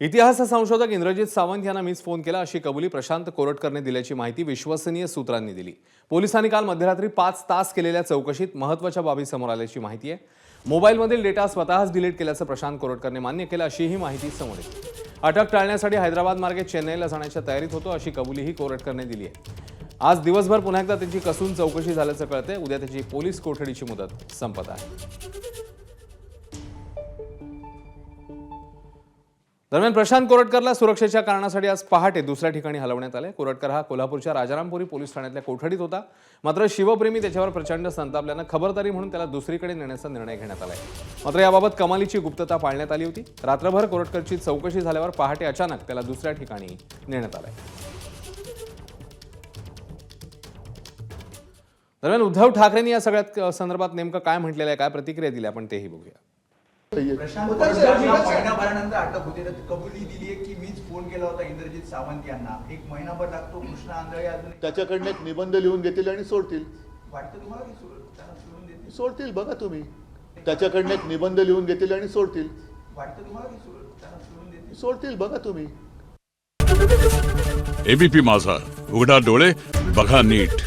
इतिहास संशोधक इंद्रजित सावंत यांना मीच फोन केला अशी कबुली प्रशांत कोरटकरने दिल्याची माहिती विश्वसनीय सूत्रांनी दिली। पोलिसांनी काल मध्यरात्री 5 तास केलेल्या चौकशीत महत्त्वाच्या बाबी समोर आल्याची माहिती आहे। मोबाईलमधील डेटा स्वतःच डिलीट केल्याचं प्रशांत कोरटकरने मान्य केलं अशीही माहिती समोर येते। अटक टाळण्यासाठी हैदराबाद मार्गे चेन्नईला जाण्याच्या तयारीत होतो अशी कबुलीही कोरटकरने दिली आहे। आज दिवसभर पुन्हा एकदा त्याची कसून चौकशी झाल्याचं कळतंय। उद्या त्याची पोलीस कोठडीची मुदत संपत आहे। दरम्यान प्रशांत कोरटकरला सुरक्षेच्या कारणासाठी आज पहाटे दुसऱ्या ठिकाणी हलवण्यात आले। कोरटकर हा कोल्हापूरच्या राजारामपुरी पोलीस ठाण्यातल्या कोठडीत होता। मात्र शिवप्रेमी त्याच्यावर प्रचंड संतापल्यानं खबरदारी म्हणून त्याला दुसरीकडे नेण्याचा निर्णय घेण्यात आलाय। मात्र याबाबत कमालीची गुप्तता पाळण्यात आली होती। रात्रभर कोरटकरची चौकशी झाल्यावर पहाटे अचानक त्याला दुसऱ्या ठिकाणी नेण्यात आलंय। दरम्यान उद्धव ठाकरेंनी या सगळ्या संदर्भात नेमकं काय म्हटलेलं आहे, काय प्रतिक्रिया दिली आपण तेही बघूया। प्रशांत कोरटकरला महिनाभरानंतर अटक होते तर कबुली दिली आहे की मीच फोन केला होता इंद्रजित सावंत यांना। एक महिनाभर लागतो। कृष्णा आंधळे अजून त्याच्याकडनं एक निबंध लिहून घेतील आणि सोडतील। वाटतं तुम्हाला की त्यांना सोडून देतील? सोडतील, बघा तुम्ही। त्याच्याकडनं एक निबंध लिहून घेतील आणि सोडतील। वाटतं तुम्हाला की त्यांना सोडून देतील? सोडतील, बघा तुम्ही। एबीपी माझा, उघडा डोळे बघा नीट।